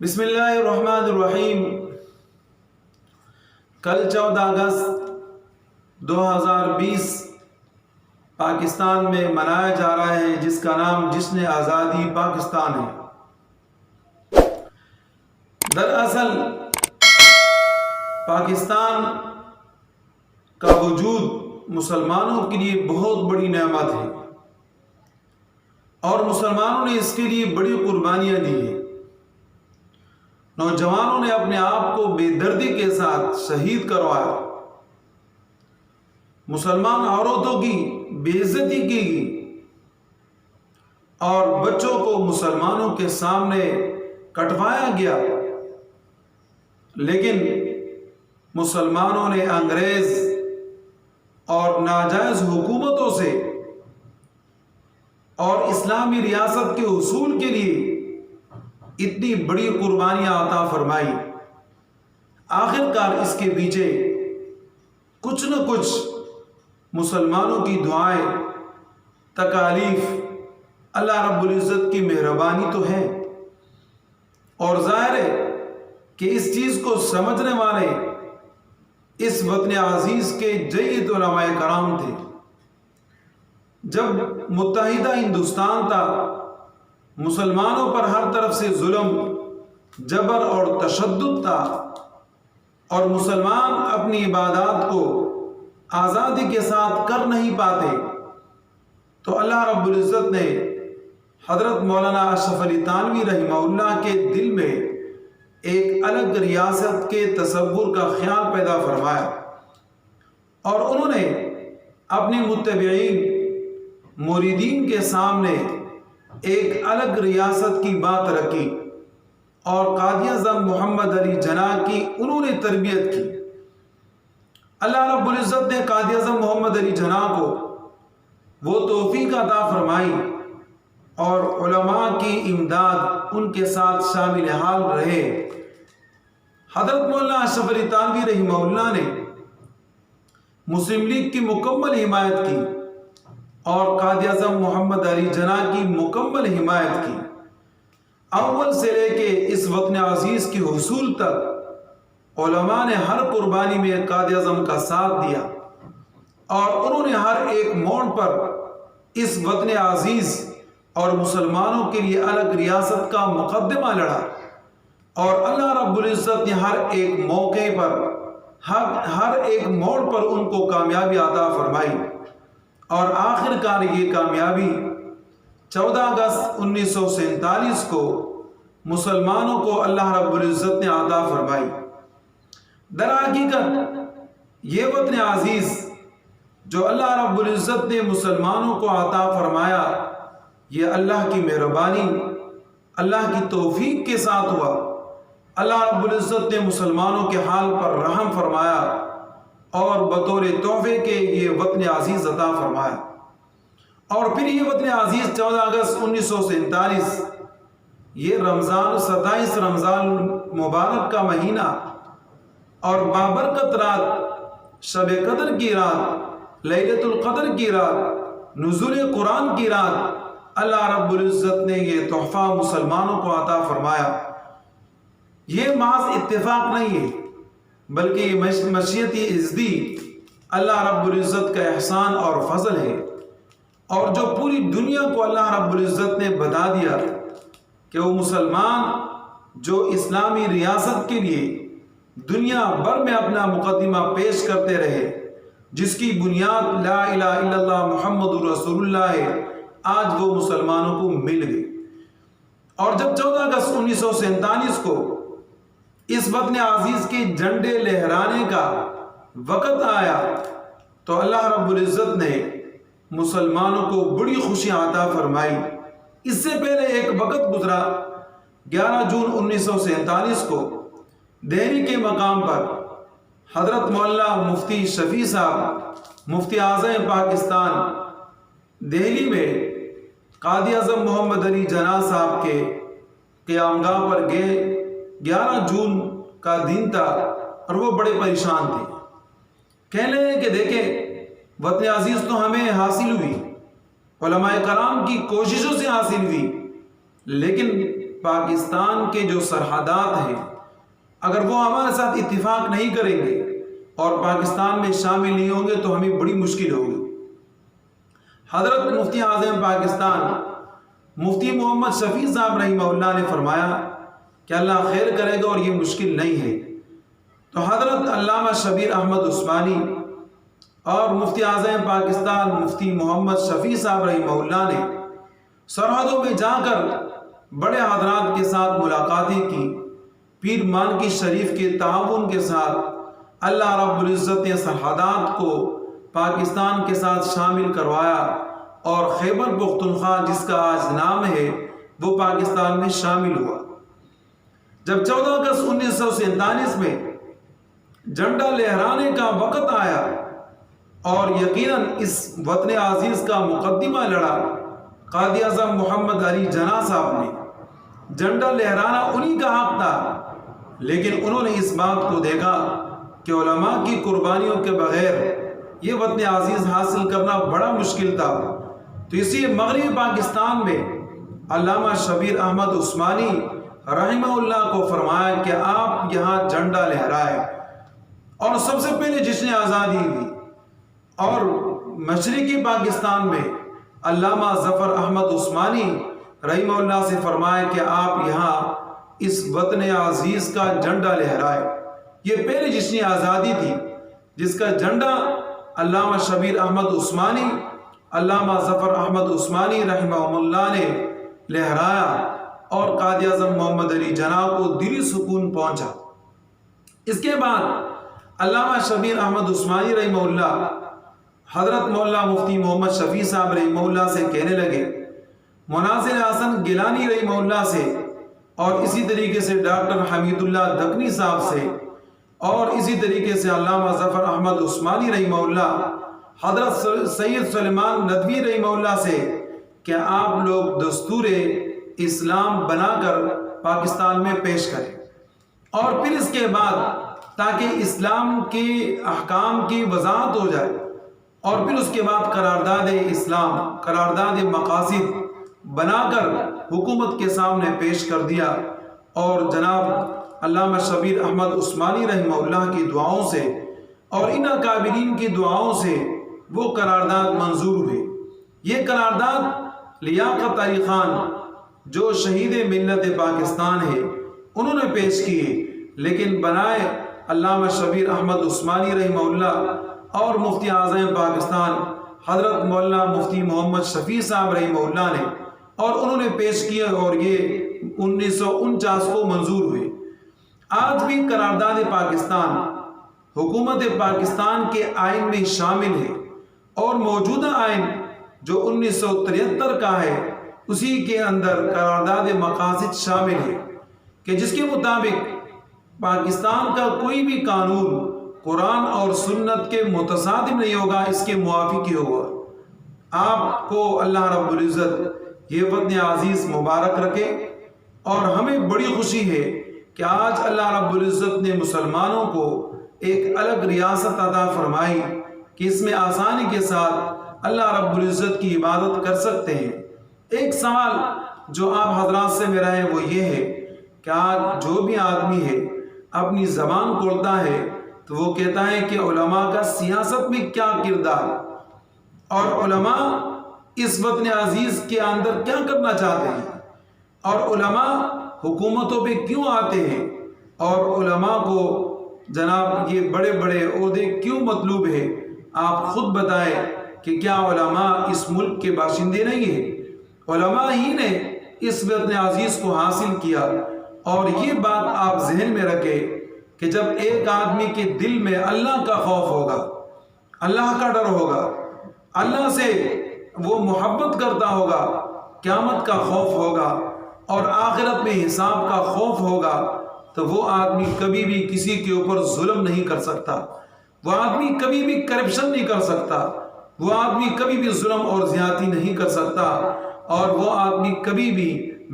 بسم اللہ الرحمن الرحیم۔ کل 14 اگست 2020 پاکستان میں منایا جا رہا ہے، جس کا نام جشن آزادی پاکستان ہے۔ دراصل پاکستان کا وجود مسلمانوں کے لیے بہت بڑی نعمت ہے اور مسلمانوں نے اس کے لیے بڑی قربانیاں دی ہیں۔ نوجوانوں نے اپنے آپ کو بے دردی کے ساتھ شہید کروایا، مسلمان عورتوں کی بے عزتی کی گئی اور بچوں کو مسلمانوں کے سامنے کٹوایا گیا، لیکن مسلمانوں نے انگریز اور ناجائز حکومتوں سے اور اسلامی ریاست کے حصول کے لیے اتنی بڑی قربانیاں عطا فرمائی۔ آخر کار اس کے پیچھے کچھ نہ کچھ مسلمانوں کی دعائیں، تکالیف، اللہ رب العزت کی مہربانی تو ہے، اور ظاہر ہے کہ اس چیز کو سمجھنے والے اس وطن عزیز کے جید علماء کرام تھے۔ جب متحدہ ہندوستان تھا، مسلمانوں پر ہر طرف سے ظلم، جبر اور تشدد تھا، اور مسلمان اپنی عبادات کو آزادی کے ساتھ کر نہیں پاتے، تو اللہ رب العزت نے حضرت مولانا اشرف علی تھانوی رحمہ اللہ کے دل میں ایک الگ ریاست کے تصور کا خیال پیدا فرمایا، اور انہوں نے اپنی متبعین مریدین کے سامنے ایک الگ ریاست کی بات رکھی، اور قائد اعظم محمد علی جناح کی انہوں نے تربیت کی۔ اللہ رب العزت نے قائد اعظم محمد علی جناح کو وہ توفیق عطا فرمائی، اور علماء کی امداد ان کے ساتھ شامل حال رہے۔ حضرت مولانا اشرف علی تھانوی رحمہ اللہ نے مسلم لیگ کی مکمل حمایت کی اور قائد اعظم محمد علی جناح کی مکمل حمایت کی۔ اول سے لے کے اس وطن عزیز کے حصول تک علماء نے ہر قربانی میں قائد اعظم کا ساتھ دیا، اور انہوں نے ہر ایک موڑ پر اس وطن عزیز اور مسلمانوں کے لیے الگ ریاست کا مقدمہ لڑا، اور اللہ رب العزت نے ہر ایک موقع پر ہر ایک موڑ پر ان کو کامیابی عطا فرمائی، اور آخر کار یہ کامیابی 14 اگست 1947 کو مسلمانوں کو اللہ رب العزت نے عطا فرمائی۔ در حقیقت یہ وطن عزیز جو اللہ رب العزت نے مسلمانوں کو عطا فرمایا، یہ اللہ کی مہربانی، اللہ کی توفیق کے ساتھ ہوا۔ اللہ رب العزت نے مسلمانوں کے حال پر رحم فرمایا اور بطور تحفے کے یہ وطن عزیز عطا فرمایا۔ اور پھر یہ وطن عزیز 14 اگست 1947 یہ رمضان 27 رمضان مبارک کا مہینہ اور بابرکت رات، شب قدر کی رات، لیلۃ القدر کی رات، نزول قرآن کی رات، اللہ رب العزت نے یہ تحفہ مسلمانوں کو عطا فرمایا۔ یہ محض اتفاق نہیں ہے، بلکہ یہ مشیت ازدی اللہ رب العزت کا احسان اور فضل ہے، اور جو پوری دنیا کو اللہ رب العزت نے بتا دیا کہ وہ مسلمان جو اسلامی ریاست کے لیے دنیا بھر میں اپنا مقدمہ پیش کرتے رہے، جس کی بنیاد لا الہ الا اللہ محمد رسول اللہ ہے، آج وہ مسلمانوں کو مل گئی۔ اور جب 14 اگست 1947 کو اس وطن عزیز کے جھنڈے لہرانے کا وقت آیا، تو اللہ رب العزت نے مسلمانوں کو بڑی خوشی عطا فرمائی۔ اس سے پہلے ایک وقت گزرا، 11 جون 1947 کو دہلی کے مقام پر حضرت مولانا مفتی شفیع صاحب، مفتی اعظم پاکستان، دہلی میں قائد اعظم محمد علی جناح صاحب کے قیام گاہ پر گئے۔ 11 جون کا دن تھا اور وہ بڑے پریشان تھے۔ کہنے لگے کہ دیکھیں، وطن عزیز تو ہمیں حاصل ہوئی، علماء کرام کی کوششوں سے حاصل ہوئی، لیکن پاکستان کے جو سرحدات ہیں اگر وہ ہمارے ساتھ اتفاق نہیں کریں گے اور پاکستان میں شامل نہیں ہوں گے تو ہمیں بڑی مشکل ہوگی۔ حضرت مفتی اعظم پاکستان مفتی محمد شفیع صاحب رحمہ اللہ نے فرمایا کہ اللہ خیر کرے گا اور یہ مشکل نہیں ہے۔ تو حضرت علامہ شبیر احمد عثمانی اور مفتی اعظم پاکستان مفتی محمد شفیع صاحب رحمہ اللہ نے سرحدوں میں جا کر بڑے حضرات کے ساتھ ملاقاتیں کی، پیر مانکی شریف کے تعاون کے ساتھ اللہ رب العزت نے سرحدات کو پاکستان کے ساتھ شامل کروایا اور خیبر پختونخوا جس کا آج نام ہے وہ پاکستان میں شامل ہوا۔ جب 14 اگست 1947 میں جھنڈا لہرانے کا وقت آیا اور یقیناً اس وطن عزیز کا مقدمہ لڑا قائد اعظم محمد علی جناح صاحب نے، جھنڈا لہرانا انہی کا حق تھا، لیکن انہوں نے اس بات کو دیکھا کہ علماء کی قربانیوں کے بغیر یہ وطن عزیز حاصل کرنا بڑا مشکل تھا۔ تو اسی مغربی پاکستان میں علامہ شبیر احمد عثمانی رحمہ اللہ کو فرمایا کہ آپ یہاں جھنڈا لہرائے، اور سب سے پہلے جشن آزادی دی۔ اور مشرقی پاکستان میں علامہ ظفر احمد عثمانی رحمہ اللہ سے فرمایا کہ آپ یہاں اس وطن عزیز کا جھنڈا لہرائے۔ یہ پہلی جشن آزادی تھی جس کا جھنڈا علامہ شبیر احمد عثمانی، علامہ ظفر احمد عثمانی رحمہ اللہ نے لہرایا اور قائد اعظم محمد علی جناح کو دلی سکون پہنچا۔ اس کے بعد علامہ شبیر احمد عثمانی رحمہ اللہ حضرت مولانا مفتی محمد شفیع صاحب رحمہ اللہ سے کہنے لگے، مناظر حسن گیلانی رحمہ اللہ سے، اور اسی طریقے سے ڈاکٹر حمید اللہ دکنی صاحب سے، اور اسی طریقے سے علامہ ظفر احمد عثمانی رحمہ اللہ حضرت سید سلیمان ندوی رحمہ اللہ سے کہ آپ لوگ دستور اسلام بنا کر پاکستان میں پیش کریں، اور پھر اس کے بعد تاکہ اسلام کے احکام کی وضاحت ہو جائے، اور پھر اس کے بعد قرارداد اسلام، قرارداد مقاصد بنا کر حکومت کے سامنے پیش کر دیا، اور جناب علامہ شبیر احمد عثمانی رحمہ اللہ کی دعاؤں سے اور ان اکابرین کی دعاؤں سے وہ قرارداد منظور ہوئے۔ یہ قرارداد لیاقت علی خان جو شہید ملت پاکستان ہے انہوں نے پیش کیے، لیکن بنائے علامہ شبیر احمد عثمانی رحمہ اللہ اور مفتی اعظم پاکستان حضرت مولانا مفتی محمد شفیع صاحب رحمہ اللہ نے، اور انہوں نے پیش کیے، اور یہ 1949 کو منظور ہوئے۔ آج بھی قرارداد پاکستان حکومت پاکستان کے آئین میں شامل ہے، اور موجودہ آئین جو 1973 کا ہے اسی کے اندر قرارداد مقاصد شامل ہے کہ جس کے مطابق پاکستان کا کوئی بھی قانون قرآن اور سنت کے متصادم نہیں ہوگا، اس کے موافق ہی ہوگا۔ آپ کو اللہ رب العزت یہ وطن عزیز مبارک رکھے، اور ہمیں بڑی خوشی ہے کہ آج اللہ رب العزت نے مسلمانوں کو ایک الگ ریاست عطا فرمائی کہ اس میں آسانی کے ساتھ اللہ رب العزت کی عبادت کر سکتے ہیں۔ ایک سوال جو آپ حضرات سے میرا ہے وہ یہ ہے کہ آج جو بھی آدمی ہے اپنی زبان کھولتا ہے تو وہ کہتا ہے کہ علماء کا سیاست میں کیا کردار، اور علماء اس وطن عزیز کے اندر کیا کرنا چاہتے ہیں، اور علماء حکومتوں پہ کیوں آتے ہیں، اور علماء کو جناب یہ بڑے بڑے عہدے کیوں مطلوب ہے۔ آپ خود بتائیں کہ کیا علماء اس ملک کے باشندے نہیں ہیں؟ علماء ہی نے اس وطن عزیز کو حاصل کیا، اور یہ بات آپ ذہن میں رکھیں کہ جب ایک آدمی کے دل میں اللہ کا خوف ہوگا، اللہ کا ڈر ہوگا، اللہ سے وہ محبت کرتا ہوگا، قیامت کا خوف ہوگا اور آخرت میں حساب کا خوف ہوگا، تو وہ آدمی کبھی بھی کسی کے اوپر ظلم نہیں کر سکتا، وہ آدمی کبھی بھی کرپشن نہیں کر سکتا، وہ آدمی کبھی بھی ظلم اور زیادتی نہیں کر سکتا، اور وہ آدمی کبھی بھی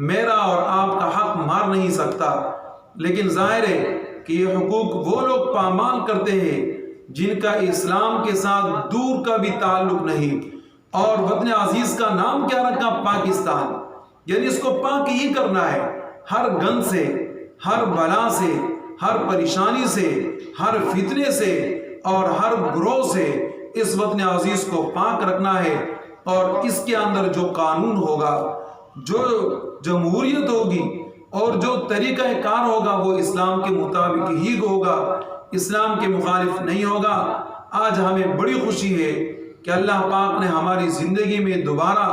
میرا اور آپ کا حق مار نہیں سکتا۔ لیکن ظاہر ہے کہ یہ حقوق وہ لوگ پامال کرتے ہیں جن کا اسلام کے ساتھ دور کا بھی تعلق نہیں، اور وطن عزیز کا نام کیا رکھا؟ پاکستان، یعنی اس کو پاک ہی کرنا ہے، ہر گن سے، ہر بلا سے، ہر پریشانی سے، ہر فتنے سے اور ہر گروہ سے اس وطن عزیز کو پاک رکھنا ہے، اور اس کے اندر جو قانون ہوگا، جو جمہوریت ہوگی اور جو طریقہ کار ہوگا وہ اسلام کے مطابق ہی ہوگا، اسلام کے مخالف نہیں ہوگا۔ آج ہمیں بڑی خوشی ہے کہ اللہ پاک نے ہماری زندگی میں دوبارہ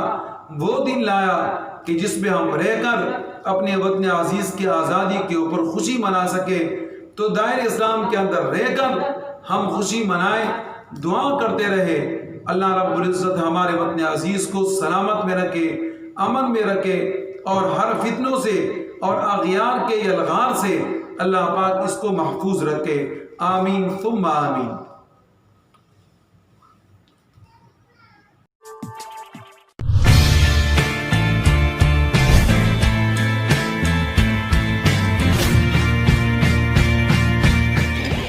وہ دن لایا کہ جس میں ہم رہ کر اپنے وطن عزیز کی آزادی کے اوپر خوشی منا سکے۔ تو دائر اسلام کے اندر رہ کر ہم خوشی منائیں، دعا کرتے رہے، اللہ رب العزت ہمارے وطن عزیز کو سلامت میں رکھے، امن میں رکھے، اور ہر فتنوں سے اور اغیار کے الغار سے اللہ پاک اس کو محفوظ رکھے۔ آمین ثم آمین۔